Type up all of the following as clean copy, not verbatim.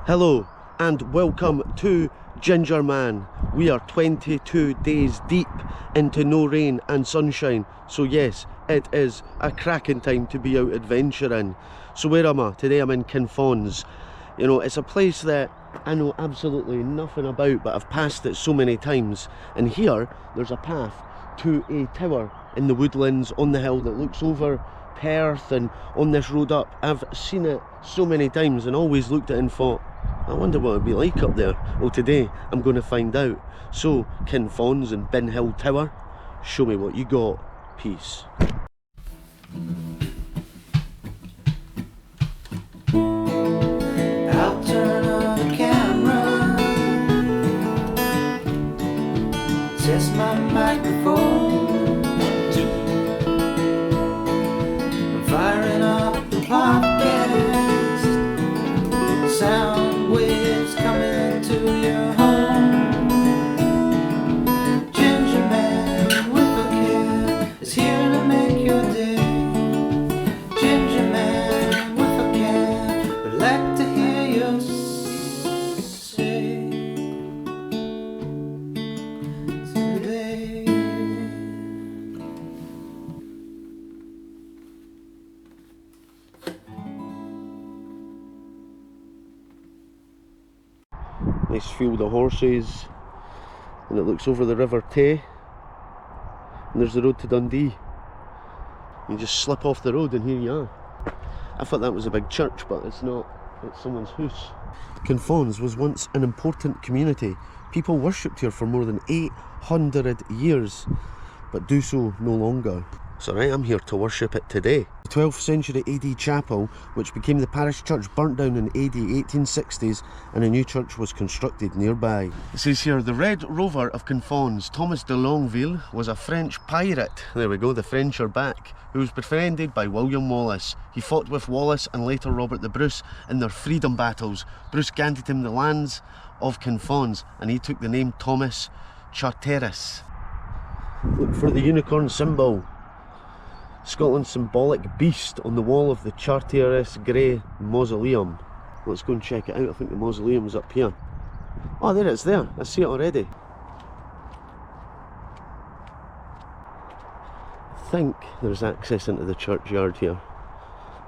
Hello and welcome to GingerMan. We are 22 days deep into no rain and sunshine, so yes, it is a cracking time to be out adventuring. So where am I? Today I'm in Kinfauns. You know, it's a place that I know absolutely nothing about, but I've passed it so many times. And here there's a path to a tower in the Woodlands on the hill that looks over Perth, and on this road up I've seen it so many times and always looked at it and thought, I wonder what it'd be like up there. Well, today I'm going to find out. So, Ken Fawns and Binn Hill Tower, show me what you got. Peace. I'll turn on the camera, test my microphone, I'm firing up the podcast, sound waves coming to your home. GingerMan with a can is here to make your day. GingerMan with a can, would like to hear you say today. Nice field of horses, and it looks over the River Tay, and there's the road to Dundee. You just slip off the road and here you are. I thought that was a big church, but it's not. It's someone's house. Kinfauns was once an important community. People worshipped here for more than 800 years, but do so no longer. So right, I'm here to worship it today. The 12th century AD chapel, which became the parish church, burnt down in AD 1860s, and a new church was constructed nearby. It says here, the Red Rover of Kinfauns, Thomas de Longueville, was a French pirate. There we go, the French are back. Who was befriended by William Wallace. He fought with Wallace and later Robert the Bruce in their freedom battles. Bruce granted him the lands of Kinfauns, and he took the name Thomas Charteris. Look for the unicorn symbol. Scotland's symbolic beast on the wall of the Charteris Grey Mausoleum. Let's go and check it out. I think the mausoleum's up here. Oh, there it's there. I see it already. I think there's access into the churchyard here.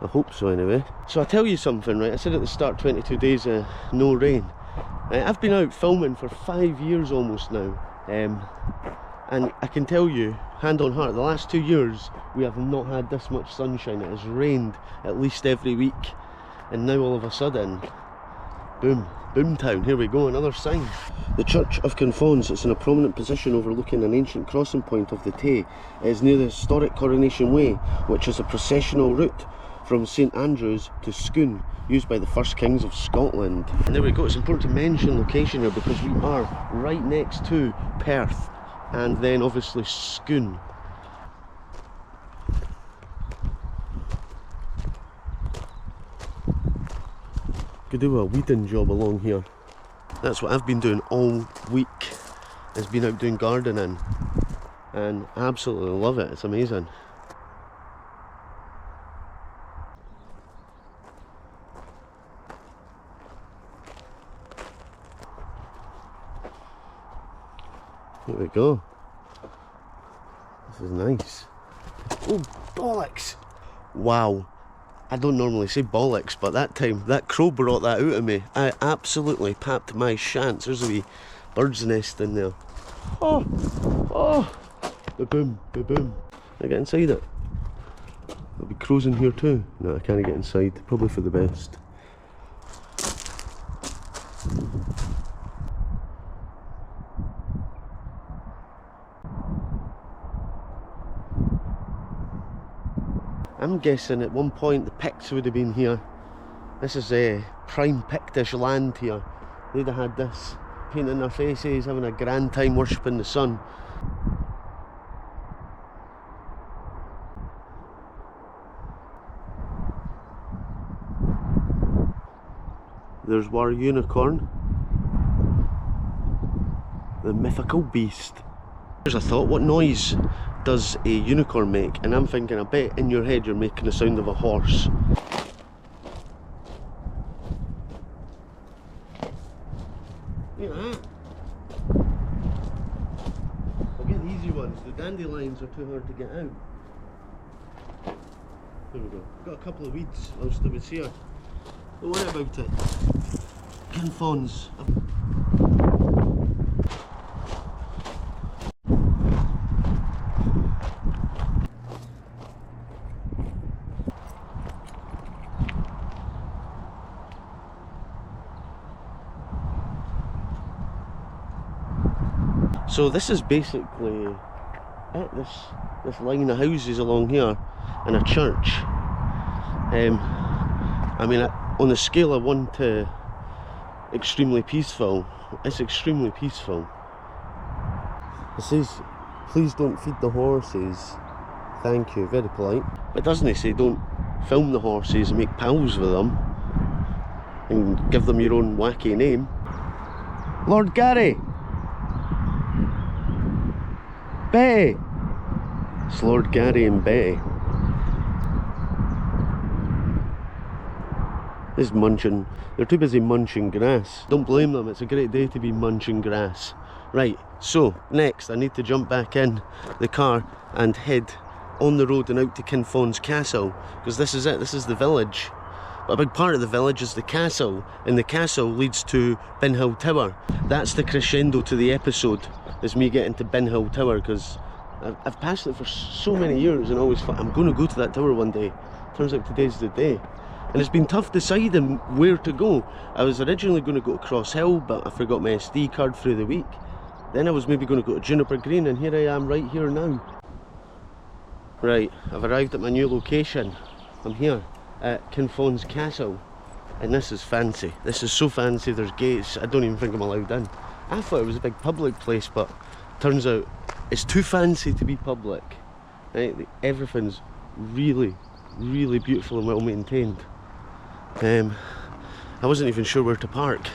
I hope so anyway. So I'll tell you something, right? I said at the start 22 days no rain. I've been out filming for 5 years almost now. And I can tell you, hand on heart, the last 2 years we have not had this much sunshine. It has rained at least every week, and now all of a sudden, boom, boomtown, here we go, another sign. The Church of Kinfauns is in a prominent position overlooking an ancient crossing point of the Tay. It is near the historic Coronation Way, which is a processional route from St Andrews to Scone, used by the first kings of Scotland. And there we go, it's important to mention location here because we are right next to Perth, and then obviously Scone. Could do a weeding job along here. That's what I've been doing all week, is been out doing gardening, and I absolutely love it. It's amazing. Here we go. This is nice. Oh, bollocks! Wow. I don't normally say bollocks, but that time, that crow brought that out of me. I absolutely papped my shants. There's a wee bird's nest in there. Oh! Oh! Ba-boom, ba-boom. Can I get inside it? There'll be crows in here too. No, I can't get inside. Probably for the best. I'm guessing at one point the Picts would have been here. This is prime Pictish land here. They'd have had this painting their faces, having a grand time worshipping the sun. There's our unicorn, the mythical beast. Here's a thought, what noise does a unicorn make? And I'm thinking, I bet in your head you're making the sound of a horse. Look at that. I'll get the easy ones. The dandelions are too hard to get out. There we go. Got a couple of weeds whilst I was here. Don't worry about it. Ken Fawns. So this is basically it, this line of houses along here and a church. I mean, on a scale of 1 to extremely peaceful, it's extremely peaceful. It says, please don't feed the horses, thank you, very polite. But doesn't it say don't film the horses and make pals with them and give them your own wacky name? Lord Gary! Betty! It's Lord Gary and Betty. This is munching. They're too busy munching grass. Don't blame them, it's a great day to be munching grass. Right, so next I need to jump back in the car and head on the road and out to Kinfauns Castle, because this is it, this is the village. But a big part of the village is the castle, and the castle leads to Benhill Tower. That's the crescendo to the episode, is me getting to Benhill Tower, because I've passed it for so many years and always thought I'm going to go to that tower one day. Turns out today's the day. And it's been tough deciding where to go. I was originally going to go to Cross Hill, but I forgot my SD card through the week. Then I was maybe going to go to Juniper Green, and here I am right here now. Right, I've arrived at my new location. I'm here at Kinfauns Castle, and this is fancy. This is so fancy, there's gates, I don't even think I'm allowed in. I thought it was a big public place, but turns out it's too fancy to be public. Right? Everything's really, really beautiful and well maintained. I wasn't even sure where to park.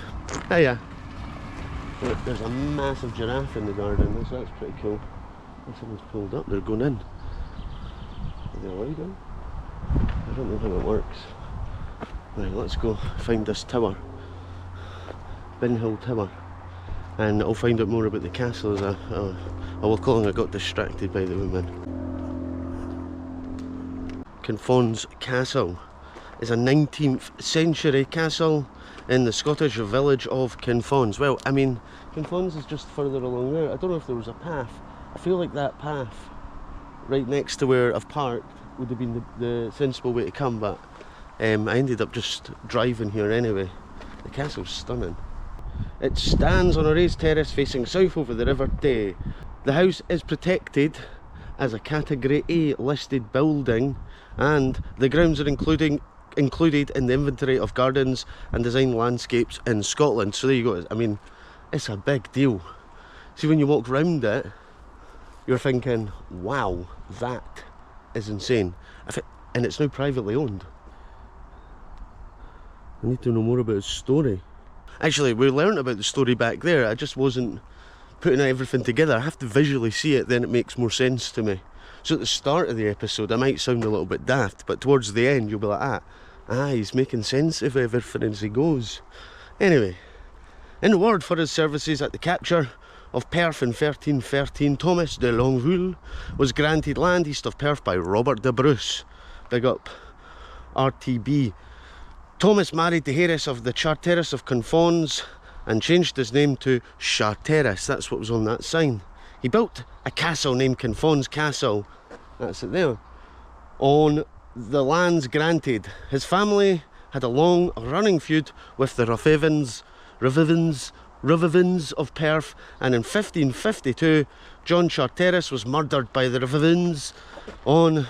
Oh yeah. There's a massive giraffe in the garden, so that's pretty cool. Someone's pulled up, they're going in. Are they allowed in? I don't know how it works. Right, let's go find this tower. Binn Hill Tower. And I'll find out more about the castle as I will call, I got distracted by the woman. Kinfauns Castle is a 19th century castle in the Scottish village of Kinfauns. Well, I mean, Kinfauns is just further along there. I don't know if there was a path. I feel like that path right next to where I've parked would have been the sensible way to come, but I ended up just driving here anyway. The castle's stunning. It stands on a raised terrace facing south over the River Tay. The house is protected as a Category A listed building, and the grounds are included in the inventory of gardens and design landscapes in Scotland. So there you go. I mean, it's a big deal. See, when you walk round it, you're thinking, wow, that is insane. And it's now privately owned. I need to know more about its story. Actually, we learnt about the story back there. I just wasn't putting everything together. I have to visually see it, then it makes more sense to me. So at the start of the episode, I might sound a little bit daft, but towards the end, you'll be like, he's making sense of everything as he goes. Anyway, in reward for his services at the capture of Perth in 1313, Thomas de Longueville was granted land east of Perth by Robert de Bruce. Big up RTB. Thomas married the heiress of the Charteris of Kinfauns and changed his name to Charteris. That's what was on that sign. He built a castle named Kinfauns Castle, that's it there, on the lands granted. His family had a long running feud with the Revivins of Perth, and in 1552 John Charteris was murdered by the Revivins on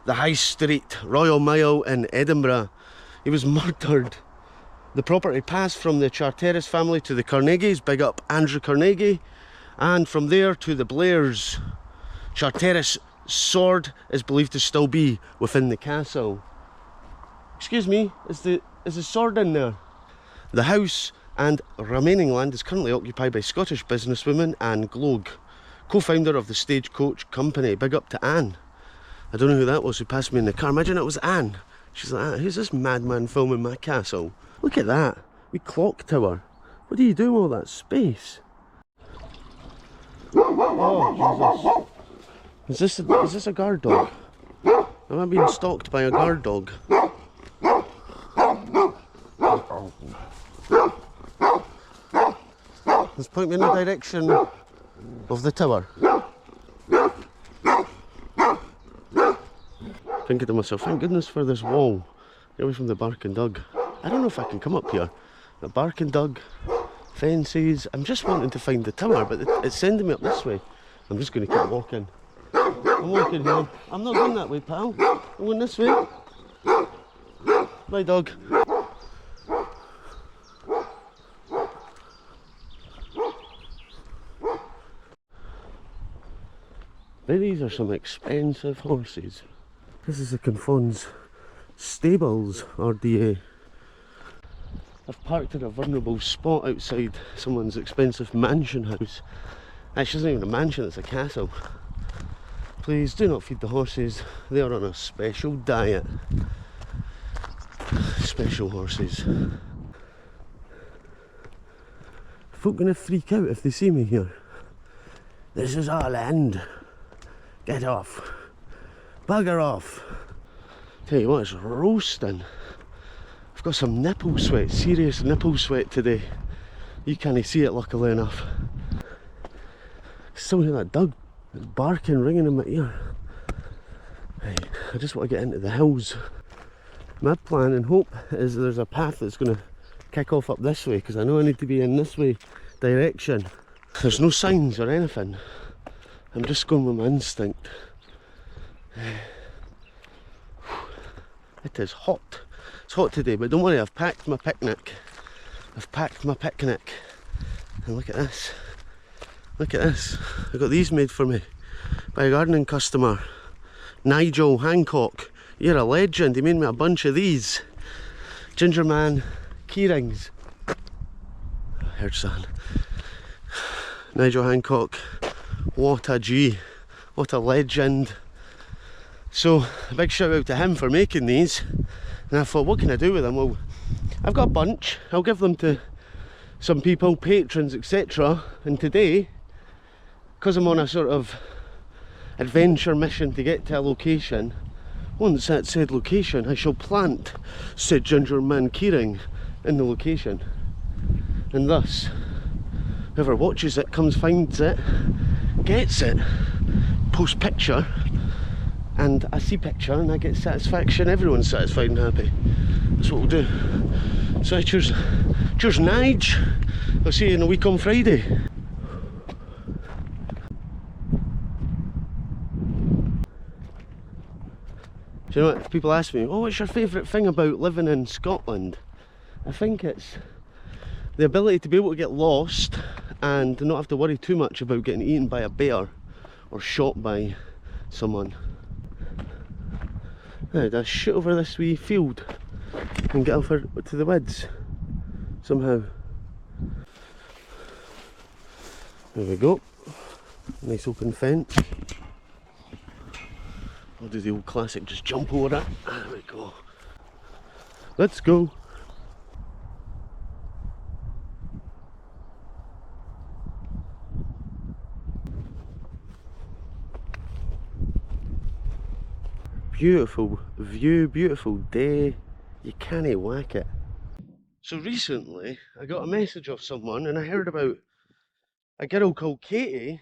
the High Street, Royal Mile in Edinburgh. He was murdered. The property passed from the Charteris family to the Carnegies, big up Andrew Carnegie, and from there to the Blairs. Charteris' sword is believed to still be within the castle. Excuse me, is the sword in there? The house and remaining land is currently occupied by Scottish businesswoman Anne Gloag, co-founder of the Stagecoach Company. Big up to Anne. I don't know who that was who passed me in the car. Imagine it was Anne. She's like, who's this madman filming my castle? Look at that, wee clock tower. What are you doing with all that space? Oh, Jesus. Is this a guard dog? Am I being stalked by a guard dog? Let's point me in the direction of the tower. Thinking to myself, thank goodness for this wall. Get away from the barking dog. I don't know if I can come up here. The barking dog, fences. I'm just wanting to find the tower, but it's sending me up this way. I'm just going to keep walking. I'm walking here. I'm not going that way, pal. I'm going this way. Bye, dog. These are some expensive horses. This is the Kinfauns stables, RDA. I've parked in a vulnerable spot outside someone's expensive mansion house. Actually, it's not even a mansion, it's a castle. Please do not feed the horses, they are on a special diet. Special horses. Folk gonna freak out if they see me here. This is our land. Get off. Bugger off. Tell you what, it's roasting. I've got some nipple sweat, serious nipple sweat today. You can't see it luckily enough. Still hear that dog barking, ringing in my ear. Right, I just want to get into the hills. My plan and hope is there's a path that's going to kick off up this way, because I know I need to be in this way direction. There's no signs or anything. I'm just going with my instinct. It is hot. It's hot today, but don't worry, I've packed my picnic. I've packed my picnic. And look at this. Look at this. I got these made for me by a gardening customer. Nigel Hancock. You're a legend. He made me a bunch of these. GingerMan keyrings. I heard son. Nigel Hancock. What a G. What a legend. So, a big shout out to him for making these. And I thought, what can I do with them? Well, I've got a bunch. I'll give them to some people, patrons, etc. And today, because I'm on a sort of adventure mission to get to a location, once at said location, I shall plant said GingerMan keyring in the location. And thus, whoever watches it, comes, finds it, gets it, post picture, and I see picture and I get satisfaction. Everyone's satisfied and happy. That's what we'll do. So cheers, cheers Nige. I'll see you in a week on Friday. Do you know what, if people ask me, oh, what's your favourite thing about living in Scotland? I think it's the ability to be able to get lost and not have to worry too much about getting eaten by a bear or shot by someone. Now, do I shoot over this wee field and get over to the woods somehow? There we go. Nice open fence. I'll do the old classic, just jump over it. There we go. Let's go. Beautiful view, beautiful day. You can't whack it. So recently I got a message off someone and I heard about a girl called Katie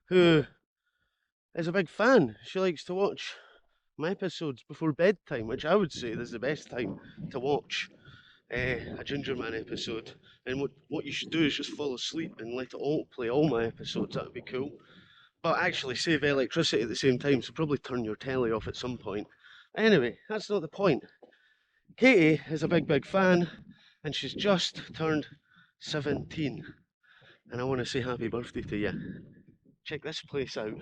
who is a big fan. She likes to watch my episodes before bedtime, which I would say is the best time to watch a GingerMan episode. And what you should do is just fall asleep and let it play all my episodes. That would be cool. But actually save electricity at the same time, so probably turn your telly off at some point. Anyway, that's not the point. Katie is a big fan, and she's just turned 17. And I want to say happy birthday to you. Check this place out.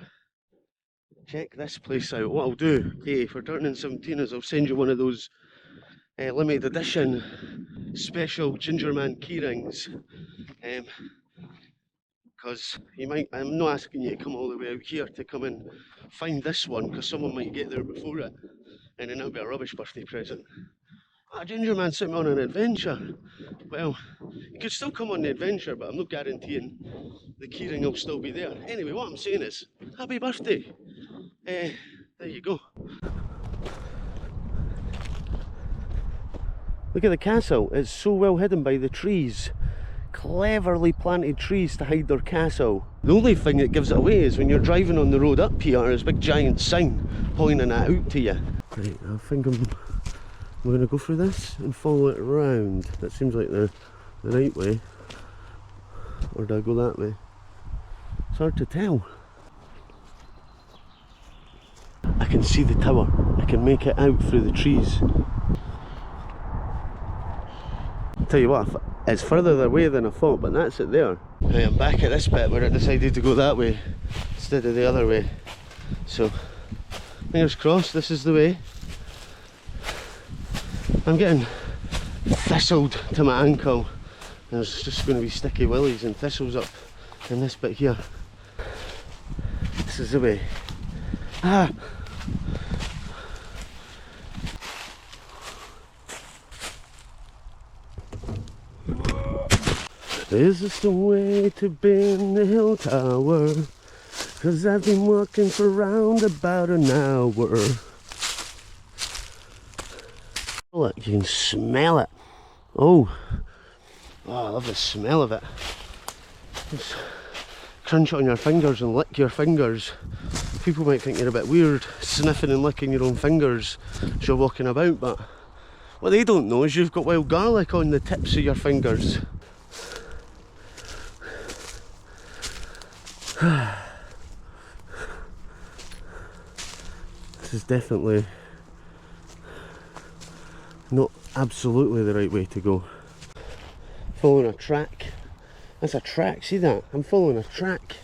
Check this place out. What I'll do, Katie, for turning 17 is I'll send you one of those limited edition special GingerMan keyrings. Because you might, I'm not asking you to come all the way out here to come and find this one, because someone might get there before it, and then that'll be a rubbish birthday present. Ah, GingerMan sent me on an adventure. Well, you could still come on the adventure, but I'm not guaranteeing the keyring will still be there. Anyway, what I'm saying is, happy birthday. There you go. Look at the castle. It's so well hidden by the trees. Cleverly planted trees to hide their castle. The only thing that gives it away is when you're driving on the road up here, there's a big giant sign pointing that out to you. Right, I think we're going to go through this and follow it round. That seems like the right way. Or do I go that way? It's hard to tell. I can see the tower. I can make it out through the trees. Tell you what, it's further away than I thought, but that's it there. Right, I'm back at this bit where I decided to go that way instead of the other way. So, fingers crossed, this is the way. I'm getting thistled to my ankle. There's just going to be sticky willies and thistles up in this bit here. This is the way. Ah! Is this the way to Binn Hill Tower? 'Cause I've been walking for round about an hour. Look, you can smell it. Oh, I love the smell of it. Just crunch it on your fingers and lick your fingers. People might think you're a bit weird, sniffing and licking your own fingers as you're walking about, but what they don't know is you've got wild garlic on the tips of your fingers. This is definitely not absolutely the right way to go. Following a track. That's a track, see that? I'm following a track.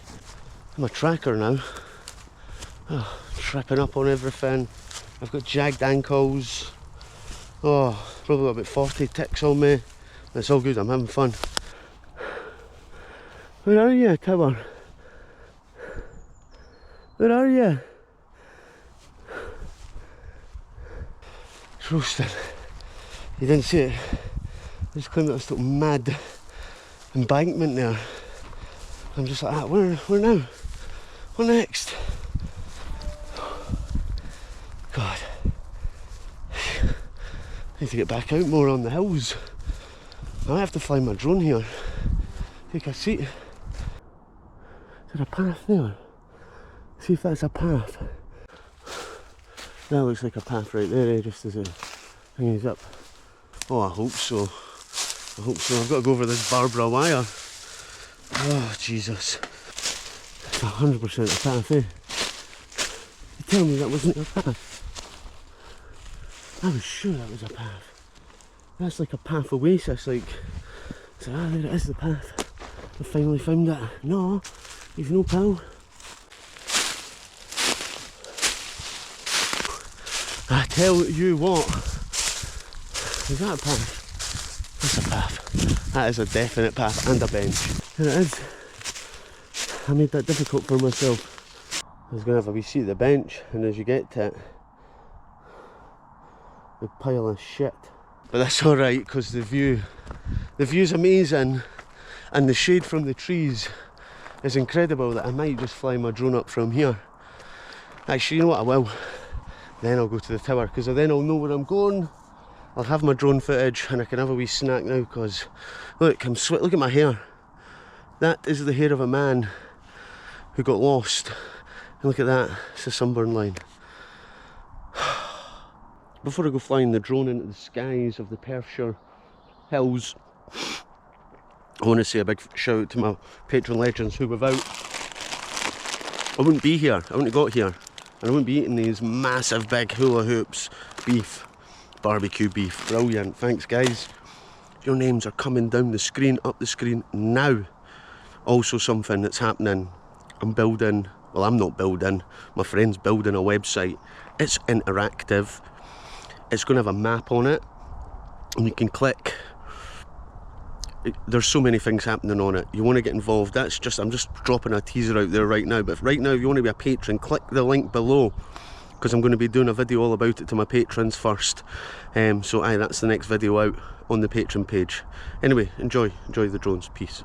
I'm a tracker now. Oh, tripping up on everything. I've got jagged ankles. Oh, probably got about 40 ticks on me. It's all good, I'm having fun. Where are you, tower? Where are you? It's roasting. You didn't see it. I just climbed up this little mad embankment there. I'm just like, where now? What next? God. I need to get back out more on the hills. I might have to fly my drone here. Take a seat. Is there a path there? See if that's a path. That looks like a path right there, just as it hangs up. Oh, I hope so. I hope so. I've got to go over this Barbara wire. Oh, Jesus. It's 100% a path, eh? You tell me that wasn't a path. I was sure that was a path. That's like a path oasis, like. So, there it is, the path. I finally found it. No, you've no pal. I tell you what, is that a path? That's a path. That is a definite path and a bench. There it is. I made that difficult for myself. I was going to have a wee seat at the bench, and as you get to it, the pile of shit. But that's alright, because the view's amazing, and the shade from the trees is incredible that I might just fly my drone up from here. Actually, you know what, I will. Then I'll go to the tower, because then I'll know where I'm going. I'll have my drone footage and I can have a wee snack now, because look, look at my hair. That is the hair of a man who got lost. And look at that, it's a sunburn line. Before I go flying the drone into the skies of the Perthshire hills, I want to say a big shout out to my patron legends who without I wouldn't be here, I wouldn't have got here. And I wouldn't be eating these massive big hula hoops beef, barbecue beef. Brilliant, thanks guys. Your names are coming down the screen, up the screen now. Also something that's happening, I'm building, well I'm not building, my friend's building a website. It's interactive. It's going to have a map on it and you can click. There's so many things happening on it. You want to get involved, I'm just dropping a teaser out there right now, but right now if you want to be a patron, click the link below because I'm going to be doing a video all about it to my patrons first. So aye, that's the next video out on the Patreon page. Anyway, enjoy the drones. Peace.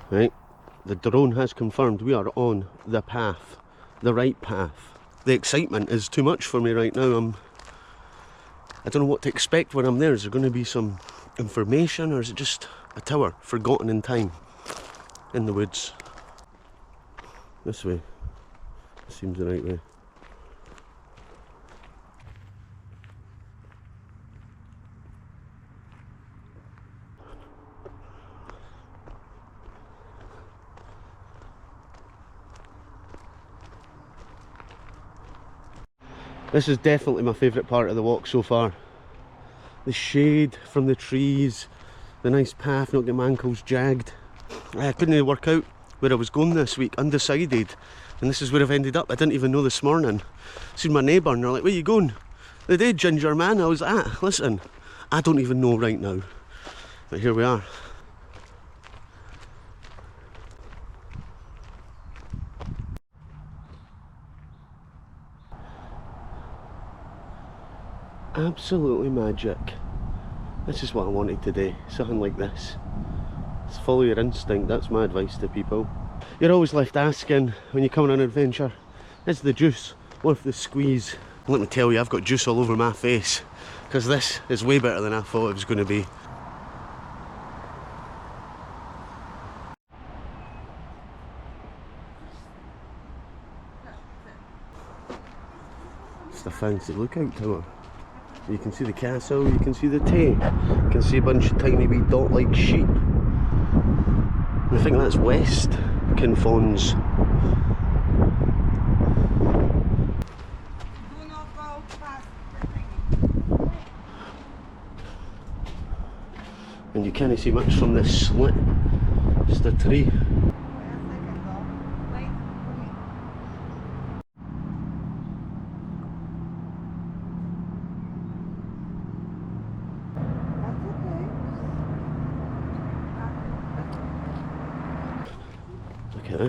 Right, the drone has confirmed we are on the path, the right path. The excitement is too much for me right now. I don't know what to expect when I'm there. Is there going to be some information, or is it just a tower forgotten in time in the woods? This way, this seems the right way. This is definitely my favourite part of the walk so far. The shade from the trees, the nice path, not getting my ankles jagged. I couldn't really work out where I was going this week, undecided, and this is where I've ended up. I didn't even know this morning. Seen my neighbour and they're like, "Where you going?" They did, GingerMan. I was like, listen, I don't even know right now. But here we are. Absolutely magic. This is what I wanted today, something like this. Just follow your instinct, that's my advice to people. You're always left asking when you come on an adventure, is the juice worth the squeeze? Let me tell you, I've got juice all over my face, because this is way better than I thought it was going to be. It's a fancy lookout tower. You can see the castle, you can see the Tay, you can see a bunch of tiny wee dot-like sheep. I think that's west Kinfauns. And you can't see much from this slit, just a tree.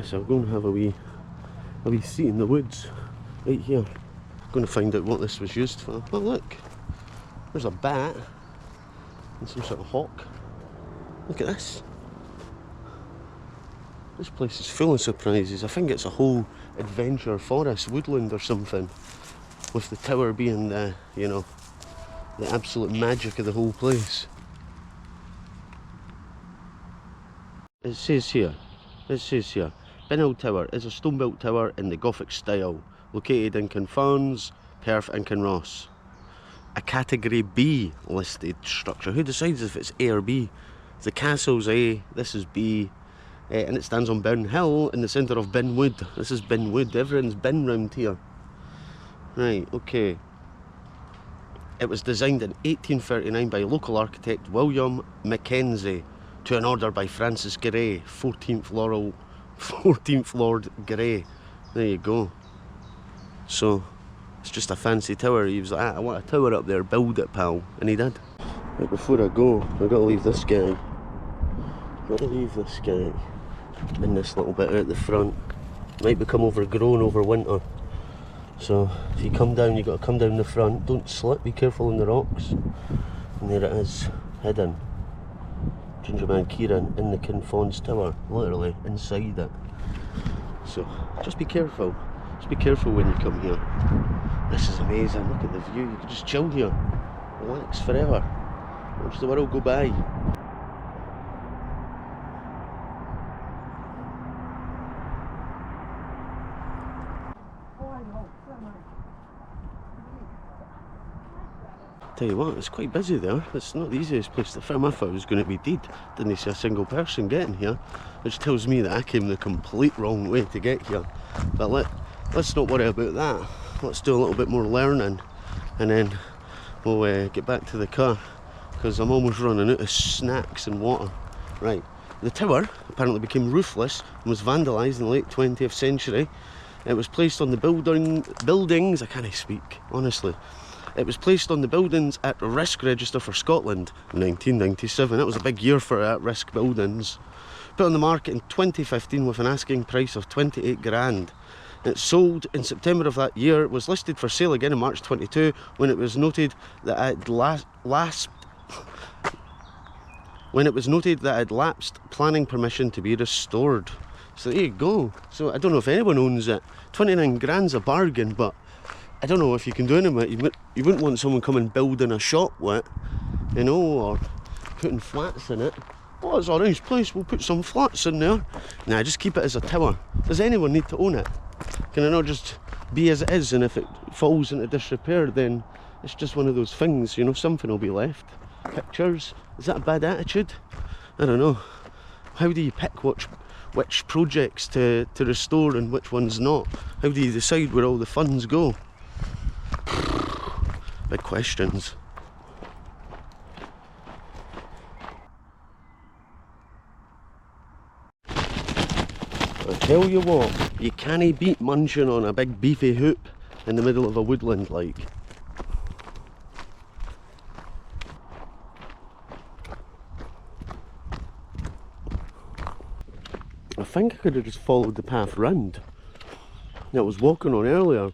So I'm going to have a wee seat in the woods right here. I'm going to find out what this was used for. Oh look, there's a bat and some sort of hawk. Look at this. This place is full of surprises. I think it's a whole adventure forest, woodland or something, with the tower being the, you know, the absolute magic of the whole place. It says here, Binn Hill Tower is a stone-built tower in the Gothic style, located in Kinfauns, Perth and Kinross. A Category B listed structure. Who decides if it's A or B? The castle's A, this is B, and it stands on Binn Hill in the centre of Binn Wood. This is Binn Wood, everyone's been round here. Right, okay. It was designed in 1839 by local architect William Mackenzie to an order by Francis Gray, 14th Lord Gray. There you go. So it's just a fancy tower. He was like, I want a tower up there, build it, pal. And he did. Right, before I go, I've got to leave this guy. Got to leave this guy in this little bit at the front. Might become overgrown over winter. So if you come down, you've got to come down the front. Don't slip, be careful on the rocks. And there it is, hidden. GingerMan Kieran in the Kinfauns Tower, literally inside it. So just be careful. Just be careful when you come here. This is amazing. Look at the view. You can just chill here, relax forever. Watch the world go by. Tell you what, it's quite busy there. It's not the easiest place to film. I thought it was going to be dead. Didn't see a single person getting here, which tells me that I came the complete wrong way to get here. But let's not worry about that. Let's do a little bit more learning, and then we'll get back to the car, because I'm almost running out of snacks and water. Right, the tower apparently became roofless and was vandalised in the late 20th century. It was placed on the buildings, I can't speak, honestly. It was placed on the buildings at risk register for Scotland in 1997. That was a big year for at-risk buildings. Put on the market in 2015 with an asking price of 28 grand. It sold in September of that year. It was listed for sale again in March 22 when it was noted that it had lapsed planning permission to be restored. So there you go. So I don't know if anyone owns it. 29 grand's a bargain, but I don't know if you can do anything with it. You wouldn't want someone coming building a shop with it, you know, or putting flats in it. Oh, it's a nice place, we'll put some flats in there. Nah, just keep it as a tower. Does anyone need to own it? Can it not just be as it is, and if it falls into disrepair, then it's just one of those things, you know, something will be left. Pictures, is that a bad attitude? I don't know. How do you pick which projects to restore and which ones not? How do you decide where all the funds go? Big questions. I tell you what, you can't beat munching on a big beefy hoop in the middle of a woodland like. I think I could have just followed the path round that I was walking on earlier,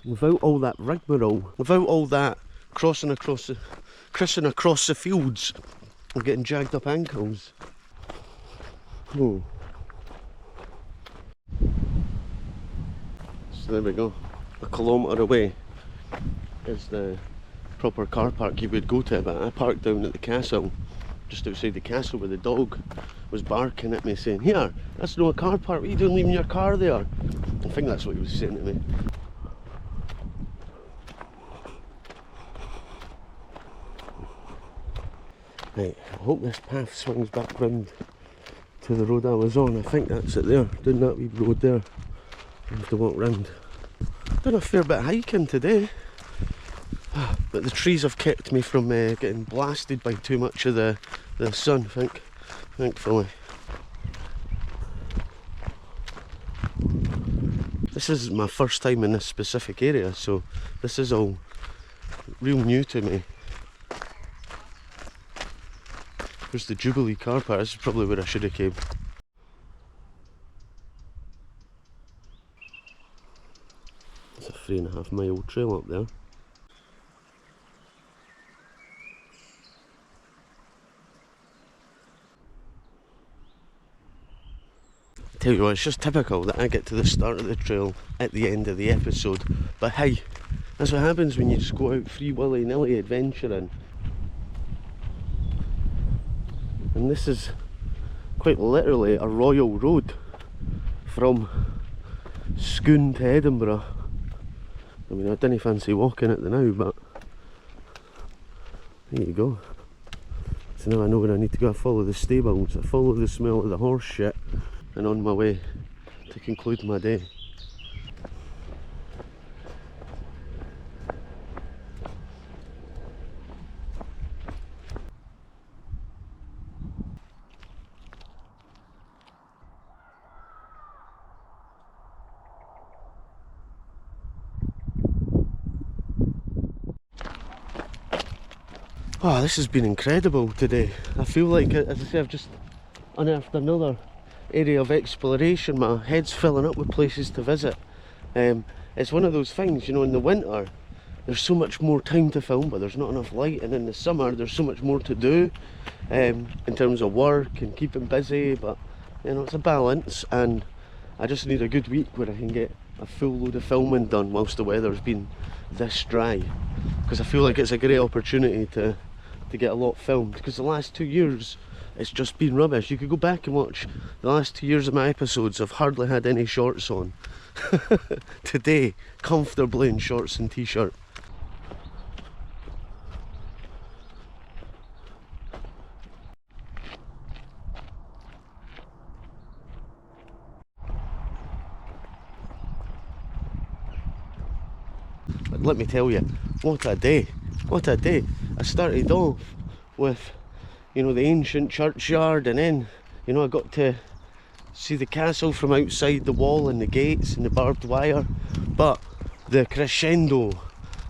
without all that rigmarole, without all that crossing across the fields and getting jagged up ankles. Oh. So there we go. A kilometre away is the proper car park you would go to, but I parked down at the castle, just outside the castle, where the dog was barking at me saying, "Here, that's not a car park, what are you doing leaving your car there?" I think that's what he was saying to me. Right, I hope this path swings back round to the road I was on. I think that's it there, down that wee road there. I have to walk round. Done a fair bit of hiking today, but the trees have kept me from getting blasted by too much of the sun, thankfully. This is my first time in this specific area, so this is all real new to me. There's the Jubilee car park. This is probably where I should have came. It's a 3.5 mile trail up there. Tell you what, it's just typical that I get to the start of the trail at the end of the episode. But hey, that's what happens when you just go out free willy-nilly adventuring. And this is quite literally a royal road from Scone to Edinburgh. I mean, I didn't fancy walking it now, but there you go. So now I know where I need to go. I follow the stables, I follow the smell of the horse shit, and on my way to conclude my day. Oh, this has been incredible today. I feel like, as I say, I've just unearthed another area of exploration. My head's filling up with places to visit. It's one of those things, you know, in the winter there's so much more time to film, but there's not enough light, and in the summer there's so much more to do in terms of work and keeping busy. But you know, it's a balance, and I just need a good week where I can get a full load of filming done whilst the weather's been this dry, because I feel like it's a great opportunity to get a lot filmed, because the last 2 years it's just been rubbish. You could go back and watch the last 2 years of my episodes. I've hardly had any shorts on. Today, comfortably in shorts and t-shirt. But let me tell you, what a day, what a day. I started off with, you know, the ancient churchyard, and then, you know, I got to see the castle from outside, the wall and the gates and the barbed wire. But the crescendo,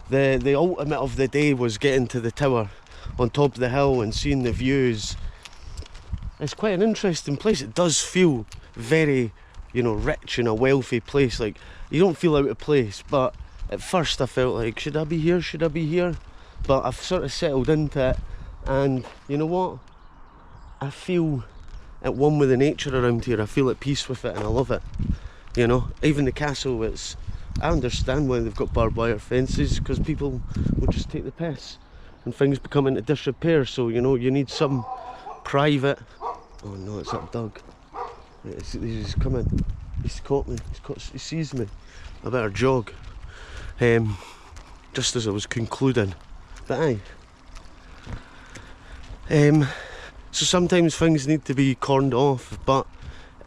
the ultimate of the day was getting to the tower on top of the hill and seeing the views. It's quite an interesting place. It does feel very, you know, rich and a wealthy place. Like, you don't feel out of place, but at first I felt like, should I be here, should I be here? But I've sort of settled into it, and you know what, I feel at one with the nature around here. I feel at peace with it, and I love it. You know, even the castle, I understand why they've got barbed wire fences, because people will just take the piss and things become into disrepair. So, you know, you need some private. Oh no, it's that dog. He's coming. He's caught me. He sees me. I better jog. Just as I was concluding. But aye. So sometimes things need to be corned off, but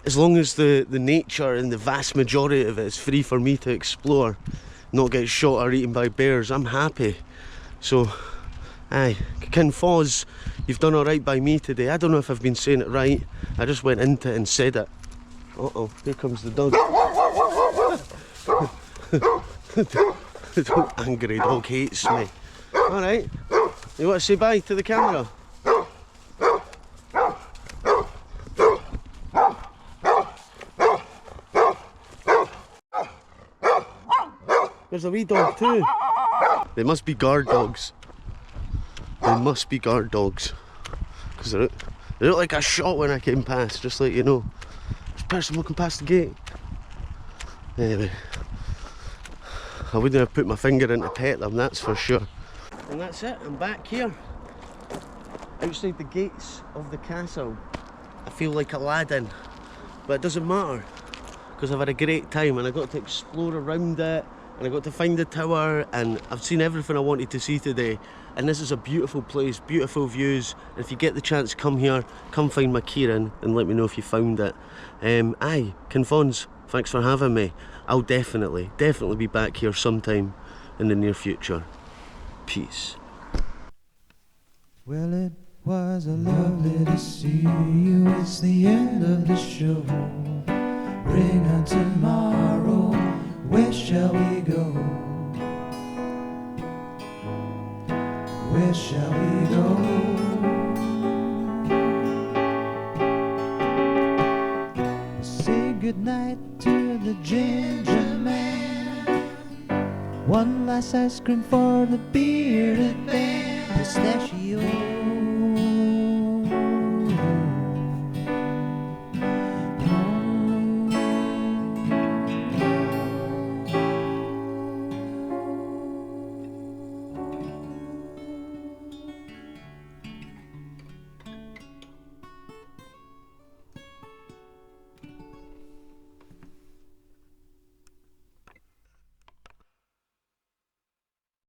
as long as the nature and the vast majority of it is free for me to explore, not get shot or eaten by bears, I'm happy. So, aye, Ken Fawns, you've done alright by me today. I don't know if I've been saying it right, I just went into it and said it. Uh-oh, here comes the dog. The angry dog hates me. Alright, you want to say bye to the camera? There's a wee dog too. They must be guard dogs. They must be guard dogs. Because they look like a shot when I came past, just like, you know. There's a person walking past the gate. Anyway, I wouldn't have put my finger in to pet them, that's for sure. And that's it, I'm back here. Outside the gates of the castle. I feel like Aladdin. But it doesn't matter, because I've had a great time and I got to explore around it. And I got to find the tower, and I've seen everything I wanted to see today. And this is a beautiful place, beautiful views. And if you get the chance to come here, come find my Kieran and let me know if you found it. Aye, Ken Fawns, thanks for having me. I'll definitely be back here sometime in the near future. Peace. Well, it was a lovely to see you. It's the end of the show. Bring on tomorrow. Where shall we go? Where shall we go? Say goodnight to the GingerMan. One last ice cream for the bearded man. Pistachio